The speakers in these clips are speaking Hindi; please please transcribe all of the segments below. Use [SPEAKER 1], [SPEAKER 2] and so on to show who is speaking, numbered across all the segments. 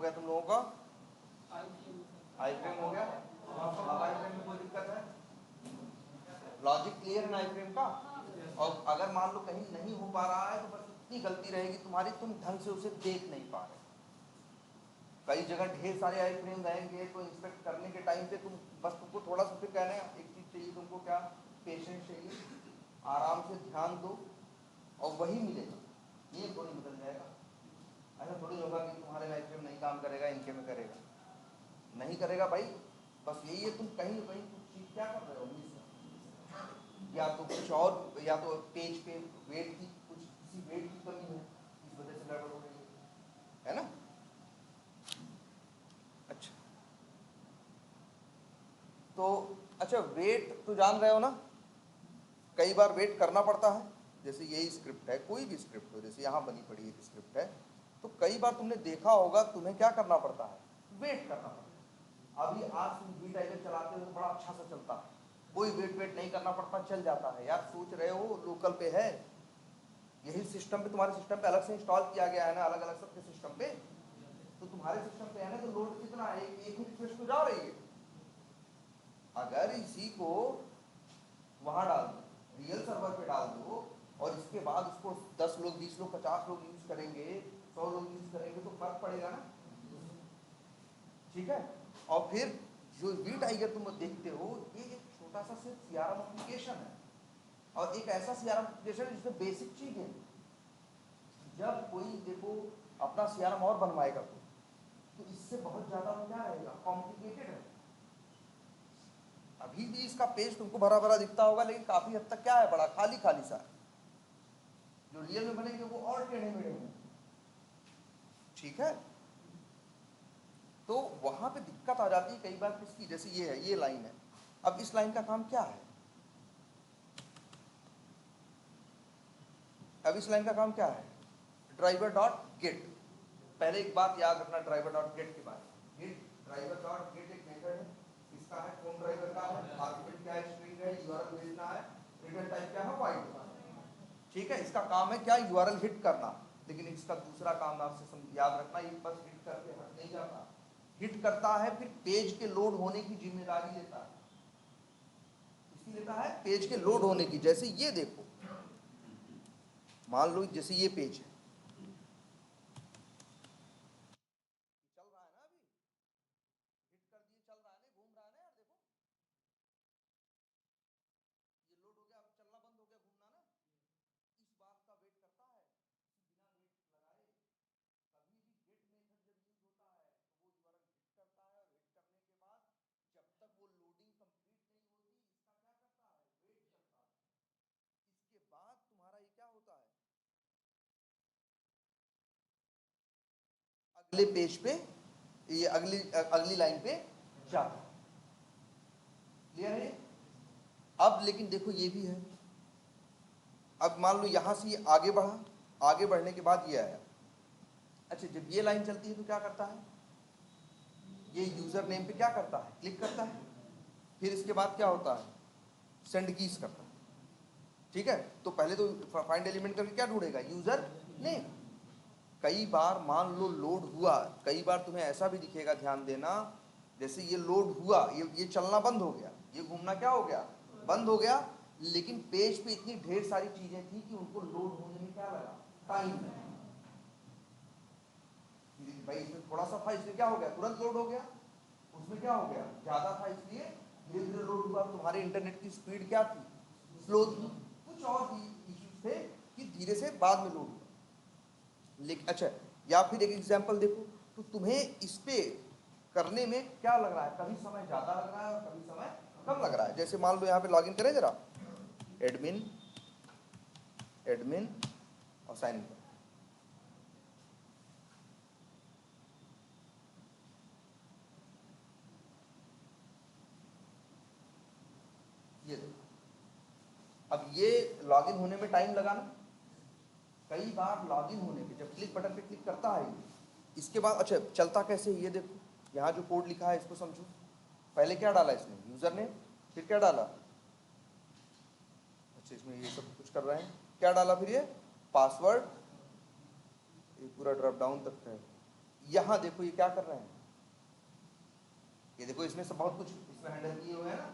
[SPEAKER 1] गया तुम लोगों का? आई फ्रेम हो गया। अब आई फ्रेम में कोई दिक्कत है? लॉजिक क्लियर है ना आई फ्रेम का? और अगर मान लो कहीं नहीं हो पा रहा है तो बस इतनी गलती रहेगी तुम्हारी, तुम ढंग से उसे देख नहीं पा रहे। कई जगह ढेर सारे आई फ्रेम रहेंगे तो इंस्पेक्ट करने के टाइम पे तुम बस तुमको थोड़ा सा फिर कहना है एक चीज चाहिए तुमको, क्या? पेशेंस चाहिए, आराम से ध्यान दो और वही मिलेगा, ये थोड़ी बदल जाएगा। ऐसा थोड़ी होगा कि तुम्हारे आई फ्रेम नहीं काम करेगा इनके में करेगा, नहीं करेगा भाई। बस यही है, तुम कहीं ना कहीं कुछ चीज क्या कर रहे हो, मिस, या तो कुछ और, या तो पेज पे वेट की कुछ किसी वेट की कमी है, इस वजह से गड़बड़ हो रही है ना? अच्छा तो अच्छा, वेट तो जान रहे हो ना? कई बार वेट करना पड़ता है। जैसे यही स्क्रिप्ट है, कोई भी स्क्रिप्ट हो, जैसे यहाँ बनी पड़ी एक स्क्रिप्ट है, तो कई बार तुमने देखा होगा तुम्हें क्या करना पड़ता है, वेट करना पड़ता है। अभी आज तुम वी टाइगर चलाते हो तो बड़ा अच्छा सा चलता है, कोई वेट नहीं करना पड़ता, चल जाता है। यार सोच रहे हो लोकल पे है, यही सिस्टम पे, तुम्हारे सिस्टम पे अलग से इंस्टॉल किया गया है ना, अलग अलग सबके सिस्टम पे। तो तुम्हारे सिस्टम पे है ना, तो लोड कितना है, एक ही रिक्वेस्ट तो जा रही है। अगर इसी को वहां डाल दो, रियल सर्वर पे डाल दो, और इसके बाद उसको 10 लोग, 20 लोग, 50 लोग यूज करेंगे, 100 लोग यूज करेंगे, तो फर्क पड़ेगा ना? ठीक है। और फिर जो वी टाइगर तुम देखते हो, ये एक छोटा सा सिर्फ सीआरएम एप्लीकेशन है, और एक ऐसा सीआरएम एप्लीकेशन है जिसमें बेसिक चीज है। जब कोई देखो अपना सीआरएम और बनवाएगा तो इससे बहुत ज्यादा क्या रहेगा, कॉम्प्लिकेटेड है। अभी भी इसका पेज तुमको भरा भरा दिखता होगा, लेकिन काफी हद तक क्या है, बड़ा खाली खाली सा है। जो रियल में बनेंगे वो और टेढ़े मेढ़े होंगे। ठीक है, तो वहां पे दिक्कत आ जाती है कई बार किसकी, जैसे ये है, ये लाइन है। अब इस लाइन का काम क्या है? अब इस लाइन का काम क्या है, ड्राइवर डॉट गेट। पहले एक बात याद रखना ड्राइवर डॉट गेट के बारे में। गेट, ड्राइवर डॉट गेट एक मेथड है, इसका है कौन ड्राइवर का है, आर्गुमेंट क्या है, स्ट्रिंग है, यूआरएल भेजना है, रिटर्न टाइप क्या है, वाइड। ठीक है, इसका काम है क्या, यूआरएल हिट करना। लेकिन इसका दूसरा काम आपसे याद रखना, ये बस हिट करके हट नहीं जाता, हिट करता है फिर पेज के लोड होने की जिम्मेदारी लेता है। इसकी लेता है पेज के लोड होने की। जैसे ये देखो, मान लो जैसे ये पेज है, चल रहा है ना, अभी हिट कर दिए, चल रहा है ना, घूम रहा है ना यार, देखो ये लोड हो गया, अब चलना बंद हो गया, घूमना ना। इस बात का वेट करता है कि बिना वेट लगाए कभी भी गेट मेथड जब यूज होता है तो वो यूआरएल हिट करता है, और हिट करने के बाद जब तक वो लोडिंग कंप्लीट नहीं होती, इसका क्या करता है, वेट करता है। इसके बाद तुम्हारा ये क्या होता है, अगले पेज पे, ये अगली अगली लाइन पे जाता है। क्लियर है? अब लेकिन देखो ये भी है, अब मान लो यहां से ये आगे बढ़ा, आगे बढ़ने के बाद ये आया। अच्छा, जब ये लाइन चलती है तो क्या करता है, ये यूजर नेम पे क्या करता है, क्लिक करता है, फिर इसके बाद क्या होता है, सेंड कीज करता है। ठीक है, तो पहले तो फाइंड एलिमेंट करके क्या ढूंढेगा, यूजर नेम। कई बार मान लो लोड हुआ, कई बार तुम्हें ऐसा भी दिखेगा, ध्यान देना, जैसे ये लोड हुआ, ये चलना बंद हो गया, ये घूमना क्या हो गया, बंद हो गया, लेकिन पेज पे इतनी ढेर सारी चीजें थी कि उनको लोड होने में क्या लगा, टाइम लगा। भाई इसमें थोड़ा सा था इसलिए क्या हो गया, तुरंत लोड हो गया, उसमें क्या हो गया, ज्यादा था इसलिए धीरे धीरे लोड हुआ। तुम्हारे इंटरनेट की स्पीड क्या थी, स्लो थी, कुछ और भी इश्यूज थे कि धीरे से बाद में लोड हुआ। लेकिन अच्छा, या फिर एक एग्जांपल देखो, तो तुम्हें इस पे करने में क्या लग रहा है, कभी समय ज्यादा लग रहा है और कभी समय कम लग रहा है। जैसे मान लो यहाँ पे लॉगिन करें जरा, एडमिन एडमिन और साइन इन। ये देखो, अब ये लॉगिन होने में टाइम लगा ना, कई बार लॉगिन होने पे जब क्लिक बटन पे क्लिक करता है, इसके बाद अच्छा चलता कैसे, ये देखो यहाँ जो कोड लिखा है इसको समझो। पहले क्या डाला इसने, यूजर ने, फिर क्या डाला, अच्छा इसमें ये सब कुछ कर रहे हैं, क्या डाला फिर ये पासवर्ड, ये पूरा ड्रॉप डाउन तक है, यहाँ देखो ये क्या कर रहे हैं, ये देखो इसमें से बहुत कुछ इसमें हैंडल किए हुए हैं ना,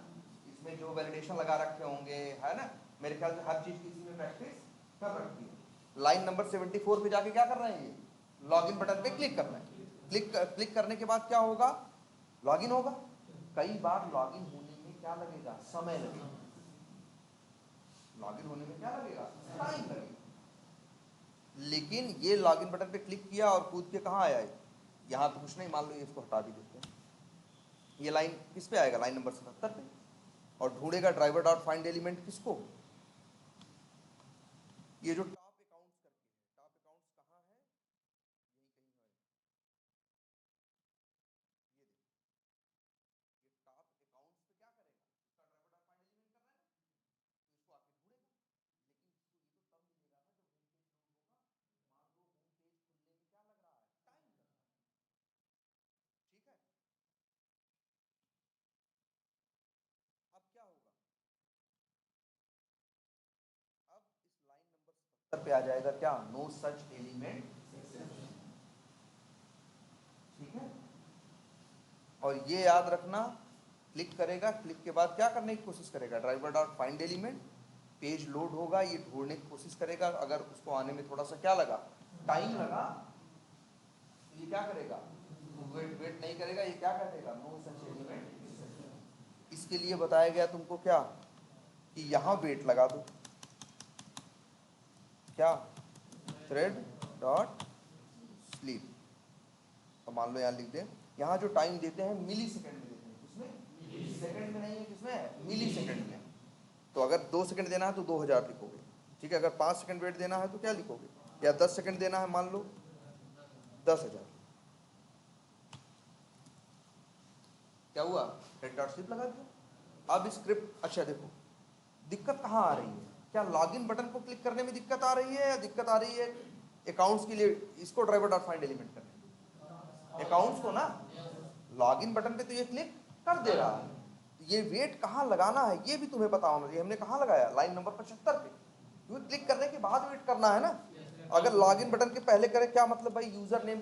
[SPEAKER 1] इसमें जो वैलिडेशन लगा रखे होंगे है ना, मेरे ख्याल से हर चीज की इसी में प्रैक्टिस कर रखी है। लाइन नंबर 74 पे जाके क्या कर रहे हैं, ये लॉगिन बटन पे क्लिक करना है। क्लिक करने के बाद क्या होगा, लॉगिन होगा। कई बार लॉगिन होने में क्या लगेगा, समय लगेगा। लॉगिन होने में क्या लगेगा, टाइम लगेगा। लेकिन ये लॉगिन बटन पे क्लिक किया और कूद के कहाँ आया है, यहाँ तो कुछ नहीं, मान लो ये इसको हटा भी देते हैं। ये लाइन किस पे आएगा, लाइन नंबर 77 पे, और ढूंढेगा ड्राइवर डॉट फाइंड एलिमेंट किसको, ये जो टॉप अकाउंट्स करके है, टॉप अकाउंट्स कहाँ है, यही कहीं है। ये देखो, ये टॉप अकाउंट्स पे क्या करेगा, इसका ड्राइवर डॉट फाइंड एलिमेंट कर रहा है ना, तो इसको आके ढूंढेगा। लेकिन इसको ये तो तब मिलेगा ना जब होम पेज लोड होगा। मान लो होम पेज खुलने में क्या लग रहा है, टाइम लग रहा है, ठीक है। अब क्या होगा, अब इस लाइन नंबर 77 पे आ जाएगा क्या, नो सच एलिमेंट, ठीक है। और ये याद रखना, क्लिक करेगा, क्लिक के बाद क्या करने की कोशिश करेगा, driver dot find element, page load होगा, ये ढूंढने की कोशिश करेगा। अगर उसको आने में थोड़ा सा क्या लगा, टाइम लगा, तो ये क्या करेगा, वेट नहीं करेगा, ये क्या करेगा, नो सच एलिमेंट। इसके लिए बताया गया तुमको क्या, कि यहाँ वेट लगा दो, क्या, थ्रेड डॉट स्लीप। तो मान लो यहाँ लिख दें, यहाँ जो टाइम देते हैं मिली सेकेंड में देते हैं, किसमें, सेकंड में नहीं है, किसमें, मिली सेकेंड में। तो अगर 2 सेकंड देना है तो 2000 लिखोगे, ठीक है। अगर 5 सेकंड वेट देना है तो क्या लिखोगे, या 10 सेकंड देना है मान लो 10,000। क्या हुआ, हेड डॉट स्लिप लगा दिया। अब स्क्रिप्ट, अच्छा देखो दिक्कत कहाँ आ रही है, क्या लॉगिन बटन को क्लिक करने में दिक्कत आ रही है, या दिक्कत आ रही है अकाउंट्स के लिए इसको ड्राइवर डॉट फाइंड एलिमेंट करने में, अकाउंट्स को ना। लॉगिन बटन पे तो ये क्लिक कर दे रहा है, ये वेट कहाँ लगाना है ये भी तुम्हें पता होना चाहिए। हमने कहाँ लगाया, लाइन नंबर 75 पे, क्योंकि क्लिक करने के बाद वेट करना है ना। अगर लॉगिन बटन के पहले करें, क्या मतलब भाई, यूजर नेम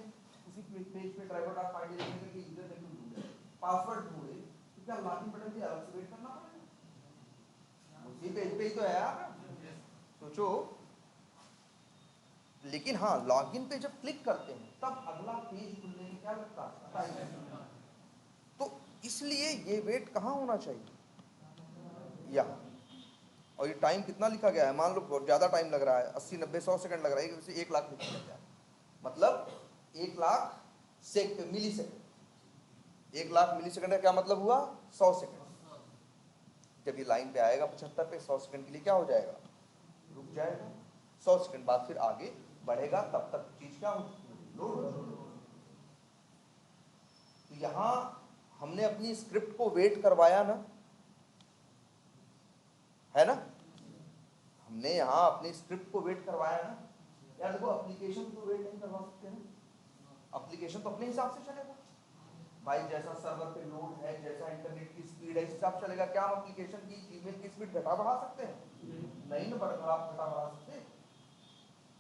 [SPEAKER 1] उसी पेज पे ड्राइवर डॉट फाइंड एलिमेंट करके यूजर नेम ढूंढे, पासवर्ड ढूंढे, तो क्या लॉगिन बटन पे अलग से वेट करना पड़ेगा, उसी पेज पे ही तो है यार, सोचो। लेकिन हाँ, लॉगिन पे जब क्लिक करते हैं तब अगला पेज खुलने में क्या लगता है, टाइम। तो इसलिए ये वेट कहाँ होना चाहिए, यहाँ। और ये टाइम कितना लिखा गया है, मान लो बहुत ज़्यादा टाइम लग रहा है, 80 90 100 सेकंड लग रहा है, वैसे 1 लाख लिख दिया जाए, मतलब 1 लाख मिली सेकंड। 1 लाख मिली सेकंड का क्या मतलब हुआ, 100 सेकंड। जब ये लाइन पे आएगा 75 पे, 100 सेकंड के लिए क्या हो जाएगा, रुक जाएगा। 100 सेकंड बाद फिर आगे बढ़ेगा, तब तक चीज क्या होगी, लोड होगी। तो यहाँ हमने अपनी स्क्रिप्ट को वेट करवाया ना, है ना, हमने यहाँ अपनी स्क्रिप्ट को वेट करवाया ना। यार देखो, एप्लीकेशन को वेट नहीं करवा सकते ना, एप्लीकेशन तो अपने हिसाब से चलेगा भाई, जैसा सर्वर पे लोड है, जैसा इंटरनेट की स्पीड है, इस हिसाब से चलेगा। क्या हम एप्लीकेशन की जीमेल की स्पीड घटा बढ़ा सकते हैं, नहीं ना, घटा बढ़ा सकते।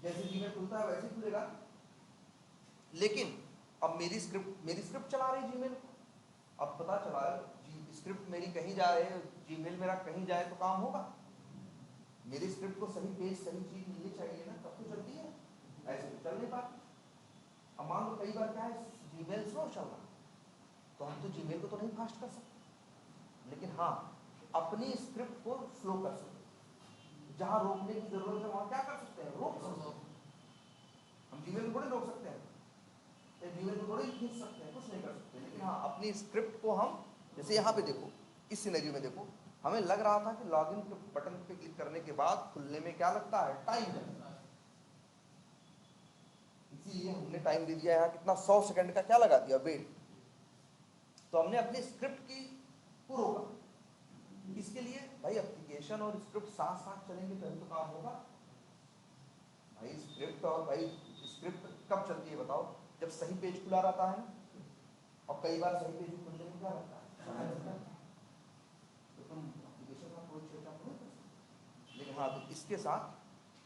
[SPEAKER 1] जैसे जीमेल खुलता है वैसे ही खुलेगा। लेकिन अब मेरी स्क्रिप्ट चला रही जीमेल, अब पता चला स्क्रिप्ट मेरी कहीं जा रही है, जीमेल मेरा कहीं जाए तो काम होगा। मेरी स्क्रिप्ट को सही पेज सही चीज मिलनी चाहिए ना, तब तो चलती है, ऐसे तो चल नहीं पाती। अब मान लो कई बार क्या है, जीमेल स्लो चल रहा, तो हम तो जीमेल को तो नहीं फास्ट कर सकते, लेकिन हाँ अपनी स्क्रिप्ट को स्लो कर सकते। जहाँ रोकने की जरूरत है वहाँ क्या कर सकते हैं, रोक सकते हैं। हम जीमेल को थोड़ी रोक सकते हैं, जीमेल को थोड़ी खींच सकते हैं, कुछ नहीं कर सकते। लेकिन हाँ अपनी स्क्रिप्ट को हम, जैसे यहाँ पे देखो, इस सिनेरियो में देखो, हमें लग रहा था कि लॉगिन बटन पे क्लिक करने के बाद खुलने में क्या लगता है, टाइम लगता है। इसीलिए हमने टाइम दे दिया यहाँ कितना, 100 सेकंड का क्या लगा दिया, वेट। तो हमने अपनी स्क्रिप्ट को रोका। इसके लिए भाई एप्लीकेशन और स्क्रिप्ट साथ साथ चलेंगे तभी तो काम होगा भाई। स्क्रिप्ट और भाई स्क्रिप्ट कब चलती है बताओ, जब सही पेज खुला रहता है ना, और कई बार सही पेज खुलने में क्या लगता है, तो तुम एप्लीकेशन का कोई छेड़छाड़ नहीं कर सकते। लेकिन हाँ, तो इसके साथ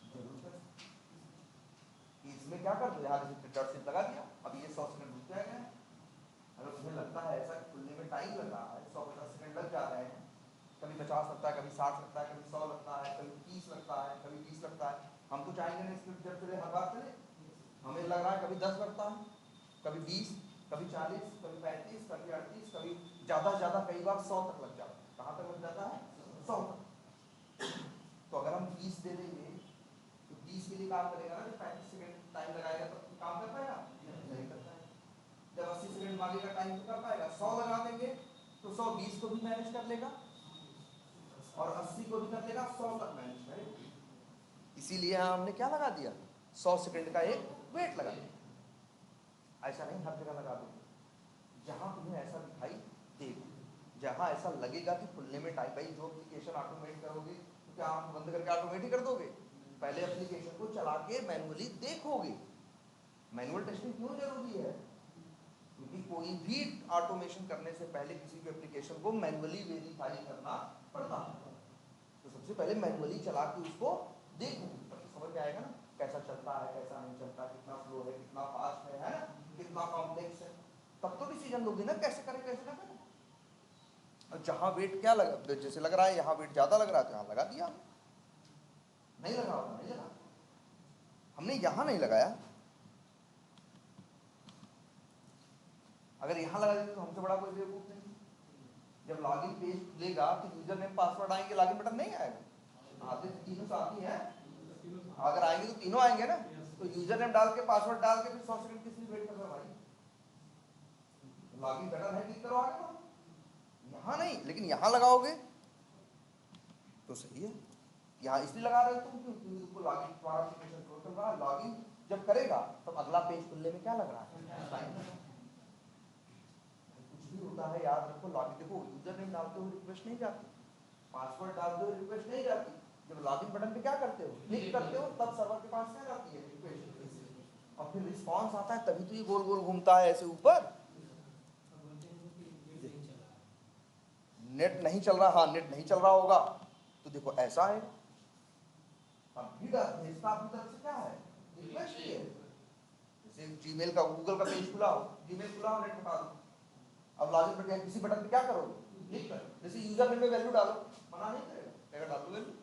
[SPEAKER 1] जरूर कर सकते, इसमें क्या कर दो, यहाँ जैसे लगा दिया, अब ये 100 सेकंड लगता है ऐसा खुलने में टाइम लग रहा है, 100-50 सेकंड लग जा रहे हैं, कभी 50 लगता है, कभी 60 लगता है, कभी 100 लगता है, कभी 30 लगता है, कभी 20 लगता है, हम तो चाहेंगे ना स्क्रिप्ट जब चले हर बार चले। हमें लग रहा है कभी 10 लगता है, कभी 20, कभी 40, कभी 35, कभी 38, कभी ज़्यादा से ज़्यादा कई बार 100 तक लग जाता है। कहाँ तक लग जाता है? 100 तक। तो अगर हम 20 दे देंगे तो 20 के लिए काम करेगा ना, जब 35 सेकंड टाइम लगाएगा तो काम कर पाएगा? नहीं कर पाएगा। जब 80 सेकंड मांगेगा टाइम तो कर पाएगा। 100 लगा देंगे तो 100 20 को भी मैनेज कर लेगा और 80 को भी कर लेगा, 100 तक मैनेज करेगा। इसीलिए हमने क्या लगा दिया, 100 सेकंड का एक वेट लगा दिया। ऐसा नहीं हर जगह लगा दो, जहां तुम्हें ऐसा दिखाई देगा, जहां ऐसा लगेगा कि खुलने में टाइम। भाई जो एप्लीकेशन ऑटोमेट करोगे तो क्या आंख बंद करके ऑटोमेट ही कर दोगे? पहले एप्लीकेशन को चला के मैनुअली देखोगे। मैनुअल टेस्टिंग क्यों जरूरी है? क्योंकि कोई भी ऑटोमेशन करने से पहले किसी भी एप्लीकेशन को मैनुअली वेरीफाई करना पड़ता है। तो सबसे पहले मैनुअली चला के उसको देखो, तब तो समझ में आएगा ना कैसा चलता है, कैसा नहीं चलता, कितना स्लो है, कितना फास्ट है ना, कितना कॉम्प्लेक्स है। तब तो डिसीजन लोगे ना कैसे करें कैसे ना करें। और जहां वेट क्या लगा, जैसे लग रहा है यहाँ वेट ज्यादा लग रहा है तो यहाँ लगा दिया, नहीं लगा होगा नहीं लगा, हमने यहाँ नहीं लगाया। अगर यहाँ लगा देते तो हमसे बड़ा कोई बेवकूफ नहीं। जब लॉगिन पेज खुलेगा तो यूजर नेम पासवर्ड आएंगे, लॉगिन बटन नहीं आएगा। आते तीनों तो आती है, अगर आएंगे तो तीनों आएंगे ना। तो यूजर नेम डाल के पासवर्ड डाल के फिर 100 सेकंड किस लिए वेट कर रहा भाई? लॉगिन बटन है, क्लिक करो आगे बढ़ो। यहाँ नहीं, लेकिन यहाँ लगाओगे तो सही है। यहाँ इसलिए लगा रहे हो तुम क्योंकि तुमको लॉगिन, तुम्हारा एप्लीकेशन क्लोज चल रहा है, लॉगिन जब करेगा तब अगला पेज खुलने में क्या लग रहा है? कुछ भी होता है याद रखो, लॉगिन देखो यूजर नेम डालते हुए रिक्वेस्ट नहीं जाती, पासवर्ड डालते हुए रिक्वेस्ट नहीं जाती। जब लॉगिन बटन पे क्या करते हो, क्लिक करते हो, तब सर्वर के पास क्या जाती है? रिक्वेस्ट। और फिर रिस्पांस आता है, तभी तो ये गोल गोल घूमता है ऐसे ऊपर। नेट नहीं चल रहा, हाँ नेट नहीं चल रहा होगा तो देखो ऐसा है। अब भेजता अपनी तरफ से क्या है? रिक्वेस्ट ही है। जैसे जीमेल का, गूगल का पेज खुला हो, जीमेल खुला हो, नेट हटा दो, अब लॉगिन पर किसी बटन पे क्या करोगे? क्लिक करो। जैसे यूजर नेम में वैल्यू डालो, मना नहीं करेगा, कहेगा डाल दो वैल्यू।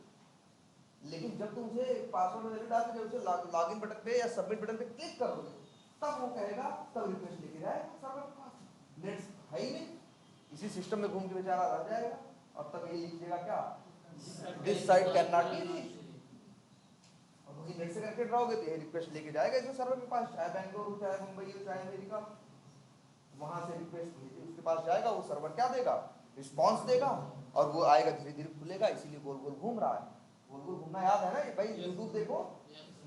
[SPEAKER 1] लेकिन जब तुम उसे पासवर्ड में वैल्यू डाल के जब उसे लॉगिन बटन पे या सबमिट बटन पे क्लिक करोगे तब वो कहेगा, तब रिक्वेस्ट लेके जाएगा सर्वर के पास। नेट है ही नहीं, इसी सिस्टम में घूम के बेचारा रह जाएगा और तब ये लिख देगा क्या? This site can not be reached. और वही नेट से कनेक्टेड रहोगे तो ये रिक्वेस्ट लेके जाएगा इसे सर्वर के पास, चाहे बैंगलोर हो, चाहे मुंबई हो, चाहे अमेरिका। वहां से रिक्वेस्ट उसके पास जाएगा, वो सर्वर क्या देगा? रिस्पांस देगा और वो आएगा, धीरे धीरे खुलेगा। इसीलिए गोल गोल घूम रहा है। गोल गोल घूमना याद है ना भाई, यूट्यूब देखो,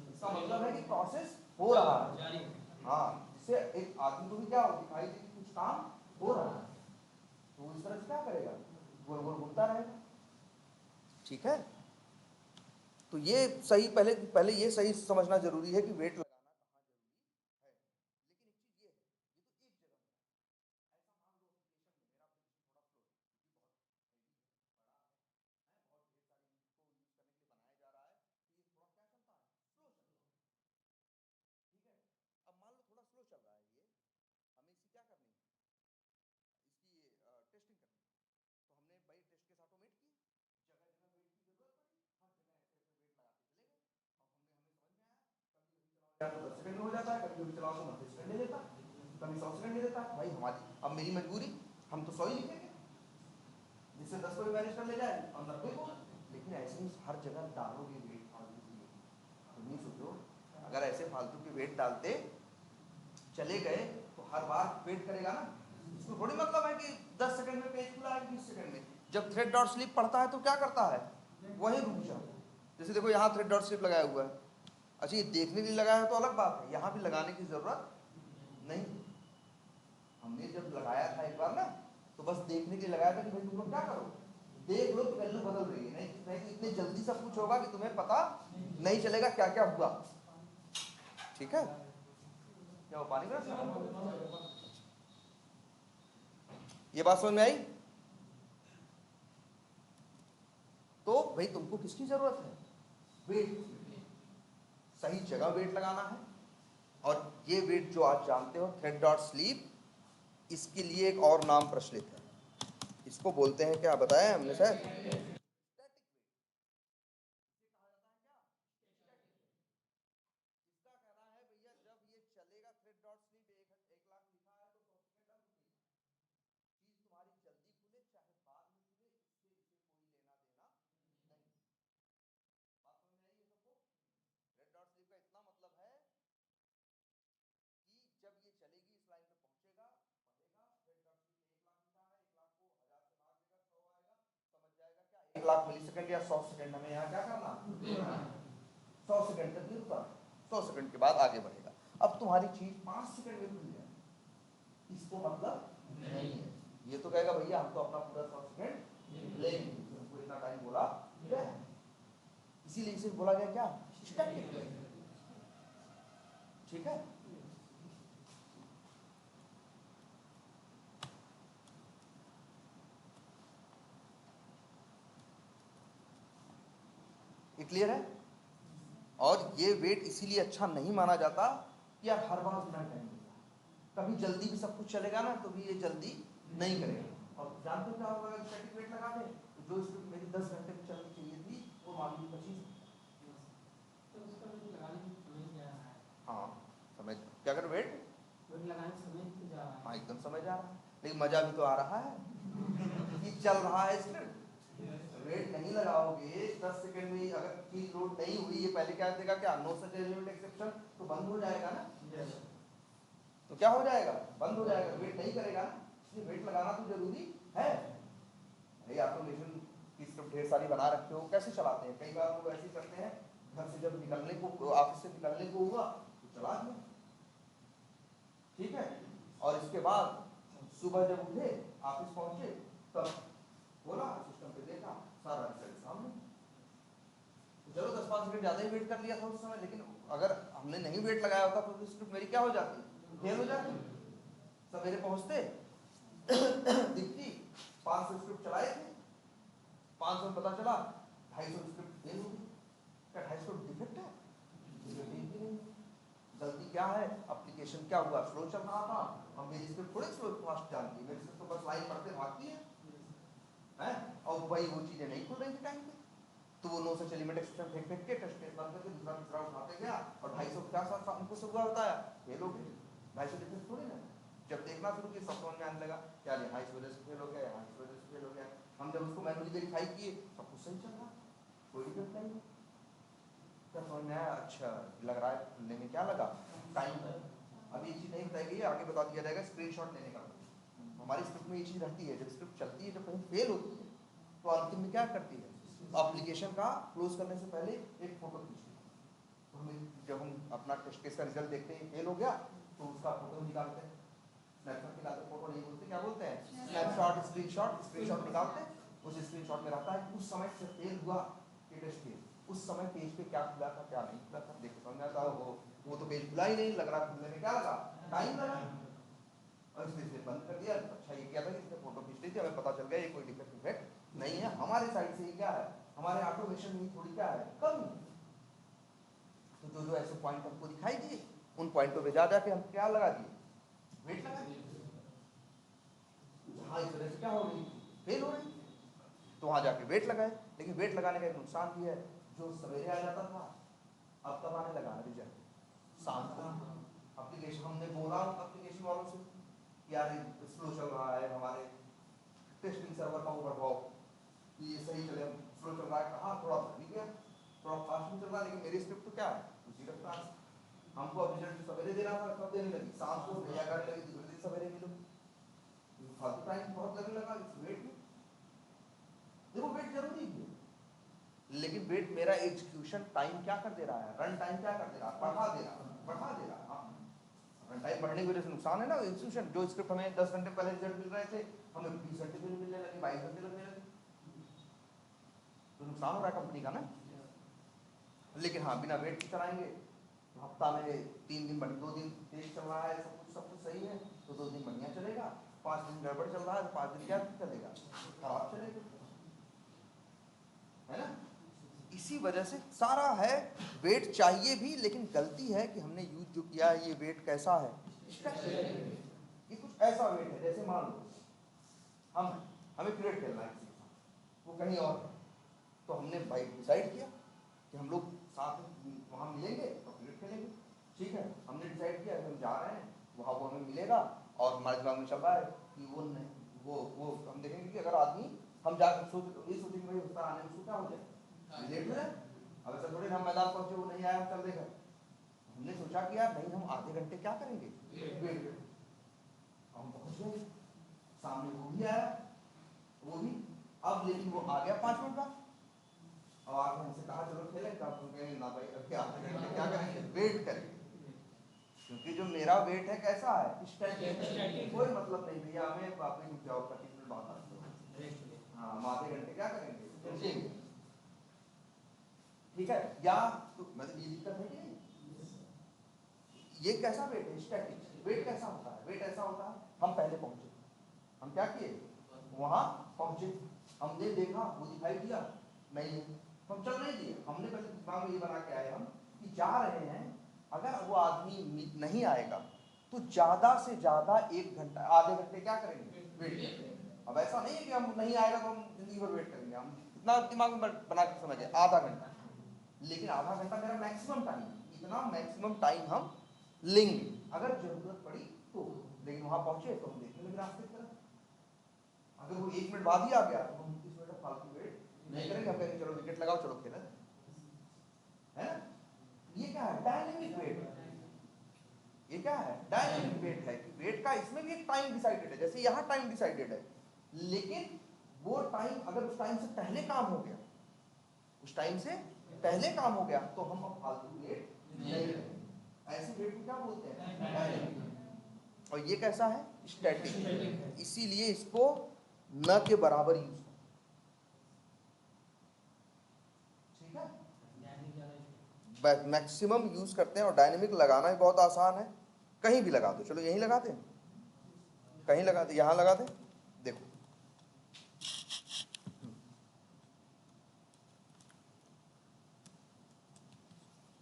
[SPEAKER 1] इसका मतलब है कि प्रोसेस हो रहा है। हाँ, जिससे एक आदमी को भी क्या हो दिखाई दे कि कुछ काम हो रहा है, तो वो इस तरह से क्या करेगा? गोल गोल घूमता रहेगा। ठीक है, तो ये सही, पहले पहले ये सही समझना जरूरी है कि वेट लगाना कहाँ जरूरी है। लेकिन एक चीज ये है, ये तो एक जगह अब मान लो थोड़ा स्लो चल रहा है ये, हमें इसकी क्या करनी है? इसकी टेस्टिंग करनी है। तो हमने भाई टेस्ट केस ऑटोमेट किए, जगह जगह वेट की जरूरत पड़ी, हर जगह ऐसे ऐसे वेट लगाते चले गए। अब हमें हमें समझ में आया, कभी कभी चलाओ 10 सेकंड में हो जाता है, कभी कभी चलाओ तो 90 सेकंड ले लेता है, कभी 100 सेकंड ले लेता है। भाई हमारी अब मेरी मजबूरी, हम तो 100 ही लिखेंगे, जिससे 10 को भी मैनेज कर ले जाए और 90 को। लेकिन ऐसे ही हर जगह डालोगे वेट फालतू की, तो नहीं सोचो अगर ऐसे फालतू के वेट डालते चले गए तो हर बार वेट करेगा ना। इसको थोड़ी मतलब है कि 10 सेकंड में पेज खुला है, 20 सेकंड में। जब थ्रेड डॉट स्लिप पढ़ता है तो क्या करता है? वही रुक जाता है। जैसे देखो यहाँ थ्रेड डॉट स्लिप लगाया हुआ है, अच्छा ये देखने के लिए लगाया है तो अलग बात है, यहाँ भी लगाने की जरूरत नहीं। हमने जब लगाया था एक बार ना, तो बस देखने के लिए लगाया था कि भाई तुम लोग क्या करो, देख लो कि वैल्यू बदल रही है। नहीं तो इतनी जल्दी सब कुछ होगा कि तुम्हें पता नहीं चलेगा क्या क्या हुआ। ठीक है, क्या वो पानी का ये बात समझ में आई? तो भाई तुमको किसकी जरूरत है? वेट, सही जगह वेट लगाना है। और ये वेट जो आज जानते हो थ्रेड डॉट स्लीप, इसके लिए एक और नाम प्रचलित है, इसको बोलते हैं क्या, बताया हमने शायद, एक लाख मिली सेकंड या 100 सेकंड हमें यहाँ क्या करना, 100 सेकंड तक रुका, 100 सेकंड के बाद आगे बढ़ेगा। अब तुम्हारी चीज 5 सेकंड में खुल जाए, इसको मतलब नहीं है, ये तो कहेगा भैया हम तो अपना पूरा 100 सेकंड लेंगे, हमको इतना टाइम बोला है, इसीलिए इसे बोला गया क्या, ठीक है। ये क्लियर है। और ये वेट इसीलिए अच्छा नहीं माना जाता कि यार हर बार उतना टाइम मिलेगा, कभी जल्दी भी सब कुछ चलेगा ना तो भी ये जल्दी नहीं करेगा। और जानते हो क्या होगा, अगर स्टैटिक वेट लगा दे तो जो स्पीड मेरी 10 घंटे में चलनी चाहिए थी वो मान ली 25, हाँ समय क्या कर वेट लगाने समय जा रहा है, हाँ एकदम समय जा रहा है, लेकिन मजा भी तो आ रहा है कि चल रहा है स्क्रिप्ट। वेट नहीं लगाओगे 10 सेकंड में अगर चीज लोड नहीं हुई, ये पहले क्या देगा, क्या नो सच एलिमेंट एक्सेप्शन, तो बंद हो जाएगा ना, तो क्या हो जाएगा, बंद हो जाएगा, वेट नहीं करेगा ना, इसलिए वेट लगाना तो जरूरी है। भाई ऑटोमेशन की स्क्रिप्ट ढेर सारी बना रखे हो, कैसे चलाते हैं, कई बार लोग ऐसे करते हैं, घर से जब निकलने को, ऑफिस से निकलने को हुआ तो चला दिया, ठीक है, और इसके बाद सुबह जब उठे ऑफिस पहुंचे तब बोला सिस्टम पे देखा सारा रिजल्ट सामने, तो चलो 10-5 सेकंड ज्यादा ही वेट कर लिया था उस समय, लेकिन अगर हमने नहीं वेट लगाया होता तो स्क्रिप्ट मेरी क्या हो जाती, फेल हो जाती, सवेरे पहुंचते दिखती 500 स्क्रिप्ट चलाए थे, 500 में पता चला 250 स्क्रिप्ट फेल हो गई, क्या 250 डिफेक्ट है, गलती क्या है, एप्लीकेशन क्या हुआ, स्लो चल रहा था, हम मेरी स्क्रिप्ट थोड़े स्लो फास्ट चलती है, मेरी स्क्रिप्ट तो बस लाइन पढ़ते भागती है, हैं, और भाई वो चीजें नहीं खुल रही थी टाइम पे, तो वो नो सच एलिमेंट एक्सेप्शन फेंक फेंक के टेस्ट केस बंद करके दूसरा तीसरा उठाते गया और 250 उनको सब हुआ बताया फेल हो गए, 250 डिफरेंस थोड़ी ना, जब देखना शुरू किया सब समझ में आने लगा क्या यहाँ इस वजह से फेल हो गया, यहाँ इस वजह से फेल हो गया, हम जब उसको मैनुअली वेरीफाई किए सब कुछ सही चल रहा, कोई दिक्कत नहीं, क्या समझ में आया, अच्छा लग रहा है खुलने में क्या लगा टाइम, अब ये चीज़ नहीं बताएगी, आगे बता दिया जाएगा स्क्रीनशॉट लेने का, हमारी स्क्रिप्ट में ये चीज़ रहती है, जब स्क्रिप्ट चलती है, जब कहीं फेल होती है तो अंतिम में क्या करती है, एप्लीकेशन का क्लोज करने से पहले एक फोटो खींचती है, तो हमें जब हम अपना टेस्ट केस का रिजल्ट देखते हैं फेल हो गया तो उसका फोटो निकालते हैं, स्नैपशॉट निकालते, फोटो नहीं बोलते, क्या बोलते हैं स्नैपशॉट, स्क्रीनशॉट निकालते हैं, उस स्क्रीनशॉट में रहता है उस समय से फेल हुआ ये टेस्ट केस, उस समय पेज पे क्या खुला था क्या नहीं खुला था, देख के समझ आता है वो तो पेज खुला ही नहीं, लग रहा खुलने में क्या लगा टाइम लगा, और इसलिए बंद कर दिया। अच्छा ये क्या था कि इसने फोटो खींच ली थी, हमें पता चल गया ये कोई डिफेक्ट नहीं है, हमारे साइड से ये क्या है, हमारे ऑटोमेशन में थोड़ी क्या है कमी, तो जो जो ऐसे पॉइंट हमको दिखाई दिए उन पॉइंटों पे जा जाके हम क्या लगा दिए, वेट लगा दिए, हाँ इस वजह से क्या हो रही फेल हो रही, तो वहां जाके वेट लगाए, लेकिन वेट लगाने का एक नुकसान भी है, जो सवेरे आ जाता था अब तब आने लगा रिजल्ट शाम को, एप्लीकेशन हमने बोला एप्लीकेशन वालों से यार स्लो चल रहा है, हमारे टेस्टिंग सर्वर का ओवरफ्लो ये सही चले, स्लो चल रहा है, कहाँ थोड़ा भी गया, थोड़ा फास्ट भी चल रहा है, लेकिन मेरी स्क्रिप्ट तो क्या है उसी रफ्तार से, हमको अब रिजल्ट सवेरे देना था कब देने लगी शाम को, भैया करने लगी दूसरे दिन सवेरे मिलो, फालतू टाइम बहुत लगने लगा इस वेट में, देखो वेट जरूरी है, लेकिन वेट मेरा एग्जीक्यूशन टाइम क्या कर दे रहा है, रन टाइम क्या कर दे रहा है, बढ़ा दे रहा है, रन टाइम बढ़ने की वजह से नुकसान है ना, एग्जीक्यूशन जो स्क्रिप्ट हमें 10 घंटे पहले रिजल्ट मिल रहे थे हमें 20 घंटे में मिलने लगे, 22 घंटे लगने लगे, तो नुकसान हो रहा है कंपनी का ना, लेकिन हाँ बिना वेट चलाएंगे तो हफ्ता में 3 दिन 2 दिन तेज चल रहा है, सब कुछ सही है तो 2 दिन बढ़िया चलेगा, 5 दिन गड़बड़ चल रहा है तो 5 दिन क्या चलेगा, खराब चलेगा, है ना, इसी वजह से सारा है, वेट चाहिए भी, लेकिन गलती है कि हमने यूज जो किया है ये वेट कैसा है, ये कुछ ऐसा वेट है, जैसे मान लो हमें क्रिकेट खेलना है, वो कहीं और है, तो हमने भाई डिसाइड किया कि हम लोग साथ में वहाँ मिलेंगे और क्रिकेट खेलेंगे। ठीक है, हमने डिसाइड किया कि हम जा रहे हैं वहाँ, वो हमें मिलेगा और हमारे दिमाग में चल रहा है कि वो हम देखेंगे कि अगर आदमी हम जाकर ये सोचेंगे भाई उसका आने में क्या हो जाए, लेट हो जाए। अब ऐसा थोड़ी हम मैदान पहुंचे वो नहीं आया हम चल देगा। हमने सोचा कि यार नहीं, हम आधे घंटे क्या करेंगे, वेट। हम पहुंच गए, सामने वो भी आया, वो भी, अब लेकिन वो आ गया 5 मिनट बाद, अब आपने हमसे कहा चलो खेलें, तो आप कहेंगे ना भाई अब क्या करेंगे, वेट करेंगे। क्योंकि जो मेरा वेट है कैसा है, स्टैटिक, कोई मतलब नहीं भैया हमें वापस रुक जाओ 25 मिनट बाद हाँ, हम आधे घंटे क्या करेंगे, ठीक है। या तो मतलब ये दिक्कत है कि नहीं, ये कैसा वेट है, स्टैटिक। वेट कैसा होता है, वेट ऐसा होता है हम पहले पहुंचे, हम क्या किए, वहां पहुंचे, हमने देखा वो दिखाई दिया नहीं है, हम चल नहीं दिए। हमने पहले दिमाग में ये बना के आए हम कि जा रहे हैं, अगर वो आदमी नहीं आएगा तो ज्यादा से ज्यादा 1 घंटा आधे घंटे क्या करेंगे, वेट। अब ऐसा नहीं है कि हम नहीं आएगा तो हम जिंदगी भर वेट करेंगे, हम कितना दिमाग में बना के समझे, आधा घंटा। लेकिन आधा घंटा मेरा मैक्सिमम टाइम, इतना मैक्सिमम टाइम हम लेंगे अगर जरूरत पड़ी तो। लेकिन वहां पहुंचे तो हम देखने लगे रास्ते की तरफ, अगर वो 1 मिनट बाद ही आ गया तो हम 30 मिनट फालतू वेट नहीं करेंगे, हम कहेंगे चलो विकेट लगाओ चलो खेलें, है ना। ये क्या है, डायनेमिक वेट। ये क्या है, डायनेमिक वेट है कि वेट का इसमें भी एक टाइम डिसाइडेड है, जैसे यहाँ टाइम डिसाइडेड है, लेकिन वो टाइम अगर उस टाइम से पहले काम हो गया, उस टाइम से पहले काम हो गया तो हम अब फालतू वेट नहीं करेंगे। ऐसी वेट को क्या बोलते हैं, डायनेमिक। और ये कैसा है, स्टैटिक। इसीलिए इसको न के बराबर यूज, ठीक है, मैक्सिमम यूज करते हैं। और डायनेमिक लगाना भी बहुत आसान है, कहीं भी लगा दो, चलो यहीं लगा दें, कहीं लगा दे, यहां लगा दे, देखो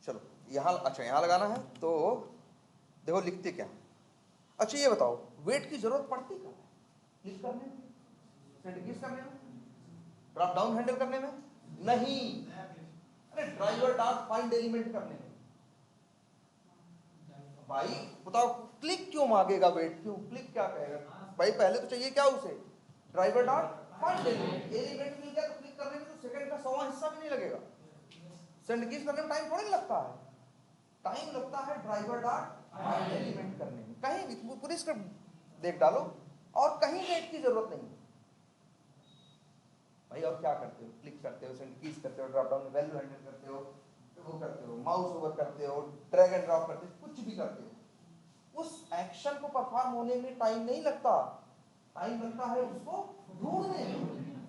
[SPEAKER 1] चलो यहां, अच्छा यहां लगाना है तो देखो लिखते क्या। अच्छा ये बताओ वेट की जरूरत पड़ती कब है, क्लिक करने में, सेंटिग्रेड करने में, ड्रॉप डाउन हैंडल करने में नहीं, अरे ड्राइवर डॉट फाइंड एलिमेंट करने में। भाई बताओ क्लिक क्यों मांगेगा वेट, क्यों क्लिक क्या कहेगा भाई, पहले तो चाहिए क्या उसे, driver dot find element. Element मिल गया तो क्लिक करने में तो सेकंड का 100वां हिस्सा भी नहीं लगेगा, सेंटिग्रेड करने में टाइम थोड़ी लगता है, टाइम लगता है ड्राइवर डॉट फाइंड एलिमेंट करने में। कहीं भी पूरी स्क्रिप्ट देख डालो और कहीं वेट की जरूरत नहीं भाई। और क्या करते हो, क्लिक करते हो, सेंटिग्रेड करते हो, ड्रॉप डाउन में वैल्यू हैंडल करते हो, वो करते हो, माउस ओवर करते हो, ड्रैग एंड ड्रॉप करते हो, कुछ भी करते हो, उस एक्शन को परफॉर्म होने में टाइम नहीं लगता, टाइम लगता है उसको ढूंढने में,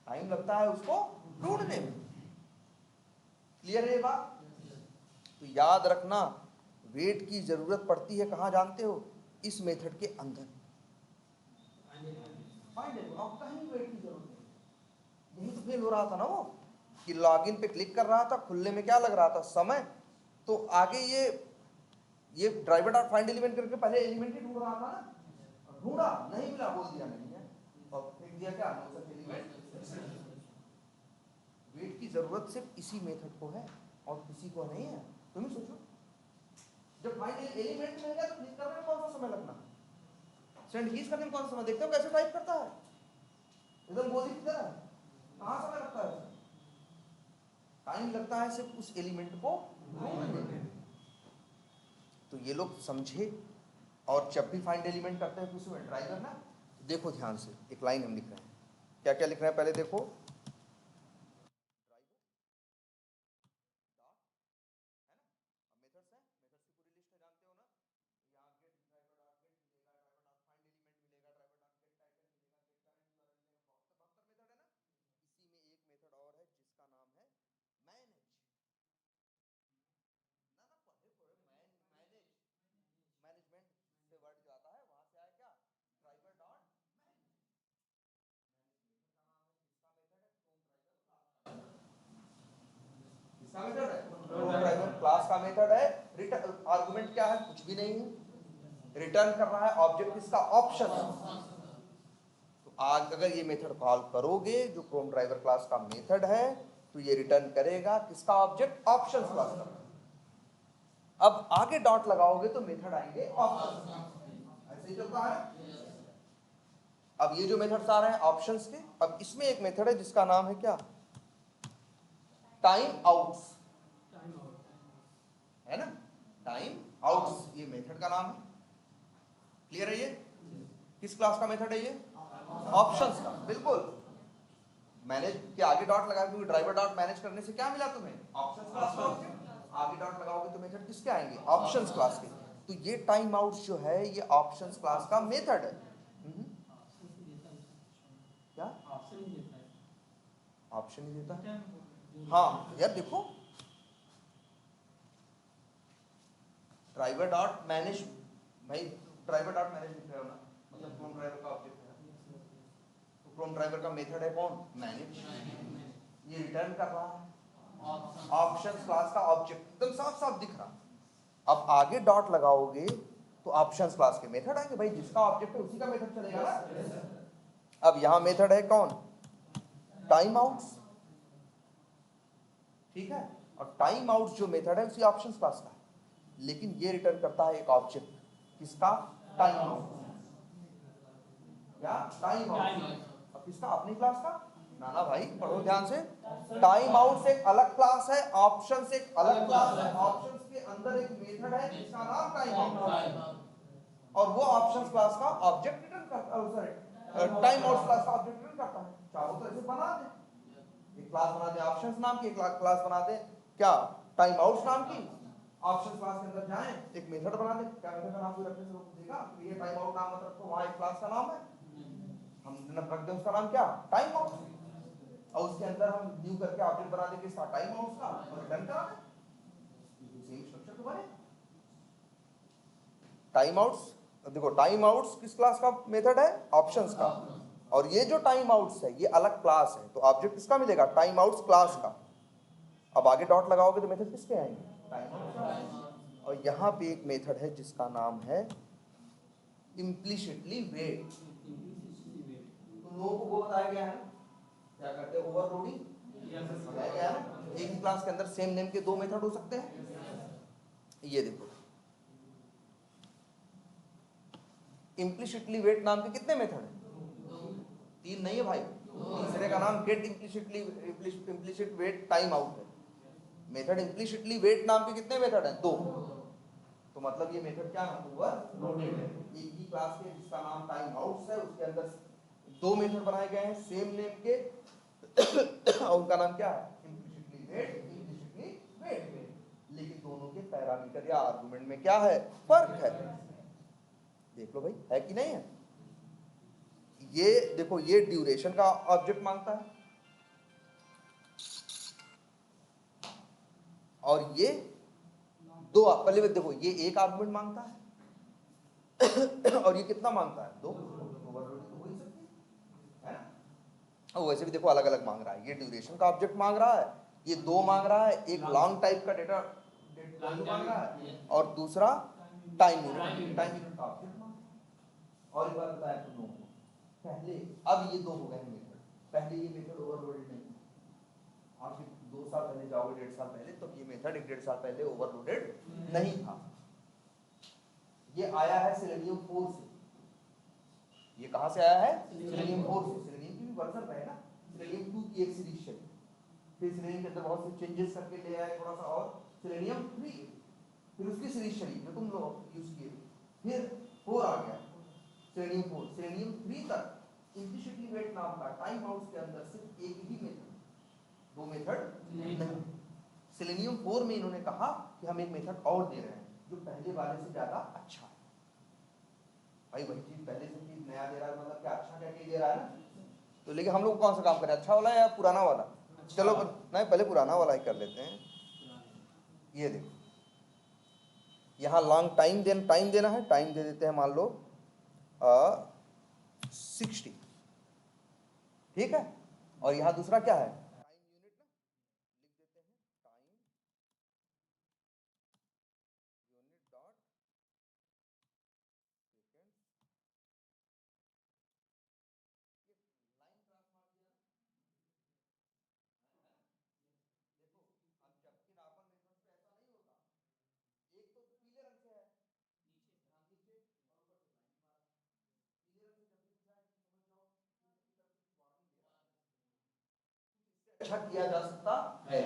[SPEAKER 1] टाइम लगता है उसको ढूंढने में। क्लियर है ये बात। तो याद रखना वेट की जरूरत पड़ती है कहां जानते हो, इस मेथड के अंदर, अब कहीं वेट की जरूरत नहीं। यही तो फेल हो रहा था ना वो, कि लॉगिन पे क्लिक कर रहा था, खुलने में क्या लग रहा था, समय। तो आगे ये ड्राइवर डॉट फाइंड एलिमेंट करके पहले एलिमेंट ही ढूंढ रहा था ना, ढूंढा नहीं मिला, बोल दिया नहीं है और फिर दिया क्या, नो सच एलिमेंट। वेट की जरूरत सिर्फ इसी मेथड को है और किसी को नहीं है। तुम ही सोचो, जब फाइंड एलिमेंट मिल गया तो क्लिक करने में कौन सा समय लगना, सेंड कीज करने में कौन सा समय, देखते हो कैसे टाइप करता है, एकदम गोली की तरह, कहां समय लगता है, टाइम लगता है सिर्फ उस एलिमेंट को ढूंढने में। तो ये लोग समझे। और जब भी फाइंड एलिमेंट करते हैं किसी में ड्राइवर ना, देखो ध्यान से एक लाइन हम लिख रहे हैं, क्या क्या लिख रहे हैं पहले देखो, ड्राइवर क्लास का मेथड है, रिटर्न आर्गुमेंट क्या है, कुछ भी नहीं है, रिटर्न कर रहा है ऑब्जेक्ट किसका, ऑप्शन। तो आज अगर ये मेथड कॉल करोगे जो क्रोम ड्राइवर क्लास का मेथड है, तो ये रिटर्न करेगा किसका ऑब्जेक्ट, ऑप्शन क्लास का। अब आगे डॉट लगाओगे तो मेथड आएंगे ऑप्शन, ऐसे ही चलता है। अब ये जो मेथड्स आ रहे हैं ऑप्शंस के, अब इसमें एक मेथड है जिसका नाम है क्या, टाइम आउट्स, है ना, टाइम आउट्स, ये मेथड का नाम है। क्लियर है? ये किस क्लास का मेथड है, ये ऑप्शंस का, बिल्कुल। मैनेज के आगे डॉट लगा, क्योंकि ड्राइवर डॉट मैनेज करने से क्या मिला तुम्हें, ऑप्शंस क्लास का ऑब्जेक्ट। आगे डॉट लगाओगे तो मेथड किसके आएंगे, ऑप्शंस क्लास के। तो ये टाइम आउट्स जो है ये ऑप्शंस क्लास का मेथड है। क्या ऑप्शन ही देता है? हाँ यार देखो, ड्राइवर डॉट मैनेज, भाई ड्राइवर डॉट मैनेज लिख रहे हो ना, मतलब क्रोम ड्राइवर का ऑब्जेक्ट है, तो क्रोम ड्राइवर का मेथड है कौन, मैनेज। ये रिटर्न कर रहा है ऑप्शन क्लास का ऑब्जेक्ट, एकदम साफ साफ दिख रहा। अब आगे डॉट लगाओगे तो ऑप्शंस क्लास के मेथड आएंगे, भाई जिसका ऑब्जेक्ट है उसी का मेथड चलेगा ना। अब यहां मेथड है कौन, टाइम आउट्स, ठीक है। और टाइम आउट्स जो मेथड है उसी ऑप्शंस क्लास का है, लेकिन ये रिटर्न करता है एक ऑब्जेक्ट किसका, टाइम आउट, क्या टाइम आउट। अब किसका, अपनी क्लास का, ना ना भाई पढ़ो ध्यान से। टाइम आउट से एक अलग क्लास है, ऑप्शन से एक अलग क्लास है, ऑप्शन के अंदर एक मेथड है जिसका नाम टाइम आउट है, और वो ऑप्शन क्लास का ऑब्जेक्ट रिटर्न करता है, सॉरी टाइम आउट क्लास का ऑब्जेक्ट रिटर्न करता है। चाहो तो ऐसे बना दे, एक क्लास बना दे ऑप्शंस नाम की, एक क्लास बना दे क्या, टाइम आउट्स नाम की। ऑप्शन क्लास के अंदर जाएं, एक मेथड बना दे, क्या मेथड का नाम कोई रखने से रोक देगा, ये टाइम आउट नाम मत रखो, वहां एक क्लास का नाम है, हम रख दे उसका नाम क्या, टाइम आउट, और उसके अंदर हम न्यू करके ऑब्जेक्ट बना दे किसका, टाइम आउट्स का, और रिटर्न करा दे, सेम स्ट्रक्चर तो बने। टाइम आउट्स, देखो टाइम आउट्स किस क्लास का मेथड है, ऑप्शंस का, और ये जो टाइम आउट्स है ये अलग क्लास है, तो ऑब्जेक्ट किसका मिलेगा, टाइम आउट्स क्लास का। अब आगे डॉट लगाओगे तो मेथड किसके आएंगे, टाइम आउट्स। और यहाँ पे एक मेथड है जिसका नाम है इम्प्लिसिटली वेट, तुम लोगों को वो बताया गया है ना, क्या करते हैं, ओवरलोडिंग बताया गया है ना। एक ही क्लास के अंदर सेम नेम के दो मेथड हो सकते हैं। ये देखो इम्प्लिसिटली वेट नाम के कितने मेथड है, तीन नहीं है भाई, तीसरे का नाम get implicitly implicit wait time out है। मेथड इम्प्लिसिटली वेट नाम के कितने मेथड हैं, दो। तो मतलब ये मेथड क्या है, ओवरलोडेड है। एक ही क्लास के जिसका नाम टाइम आउट्स है उसके अंदर दो मेथड बनाए गए हैं सेम नेम के और उनका नाम क्या है, इम्प्लिसिटली वेट, इम्प्लिसिटली वेट, लेकिन दोनों के पैरामीटर या आर्गुमेंट में क्या है, फर्क है। देख लो भाई है कि नहीं है। ये देखो ये ड्यूरेशन का ऑब्जेक्ट मांगता है, और ये दो, पहले देखो ये एक आर्गुमेंट मांगता है और ये कितना मांगता है, दो। ओवरलोडिंग तो हो ही सकती है ना। और वैसे भी देखो अलग अलग मांग रहा है, ये ड्यूरेशन का ऑब्जेक्ट मांग रहा है, ये दो मांग रहा है, एक लॉन्ग टाइप का डेटा मांग रहा है, और दूसरा टाइम यूनिट का ऑब्जेक्ट मांग रहा है। और एक बात बताया तुम लोगों को पहले, अब ये दो हो गए मेथड, पहले ये मेथड ओवरलोडेड नहीं, आप 2 साल पहले जाओगे, 1.5 साल पहले, तो ये मेथड 1.5 साल पहले ओवरलोडेड नहीं था। ये आया है सेलेनियम 4 से, ये कहां से आया है, सेलेनियम 4 से। सेलेनियम की भी वर्जन है ना, सेलेनियम 2 की एक सीरीज चली, फिर सेलेनियम के अंदर बहुत से चेंजेस करके ले आए थोड़ा सा, और सेलेनियम 3, फिर उसकी सीरीज चली जो तुम लोग यूज किए, फिर 4 आ गया, सेलेनियम 4, सेलेनियम 3 तक इम्प्लिसिटली वेट नाम का टाइम आउट्स के अंदर सिर्फ एक ही मेथड, दो मेथड नहीं। सेलेनियम 4 में इन्होंने कहा कि हम एक मेथड और दे रहे हैं जो पहले वाले से ज्यादा अच्छा है। भाई वही चीज पहले से चीज नया दे रहा है, मतलब क्या अच्छा क्या दे रहा है ना। तो लेकिन हम लोग कौन सा काम करें, अच्छा वाला या पुराना वाला, चलो नहीं पहले पुराना वाला ही कर लेते हैं। ये देखो यहाँ लॉन्ग टाइम देना है, टाइम दे देते हैं मान लो 60, ठीक है। और यहाँ दूसरा क्या है, अच्छा किया जा सकता है।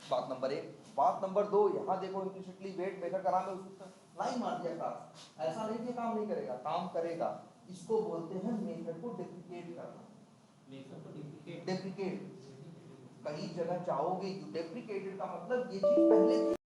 [SPEAKER 1] बात नंबर 1। बात नंबर 2, यहाँ देखो इम्प्लिसिटली वेट मेथड का नाम है, उसने लाइन मार दिया क्लास, ऐसा नहीं कि काम नहीं करेगा, काम करेगा। इसको बोलते हैं मेथड को डेप्रिकेट करना। डेप्रिकेट, कई जगह चाहोगे, यू डेप्रिकेटेड का मतलब ये चीज पहले थी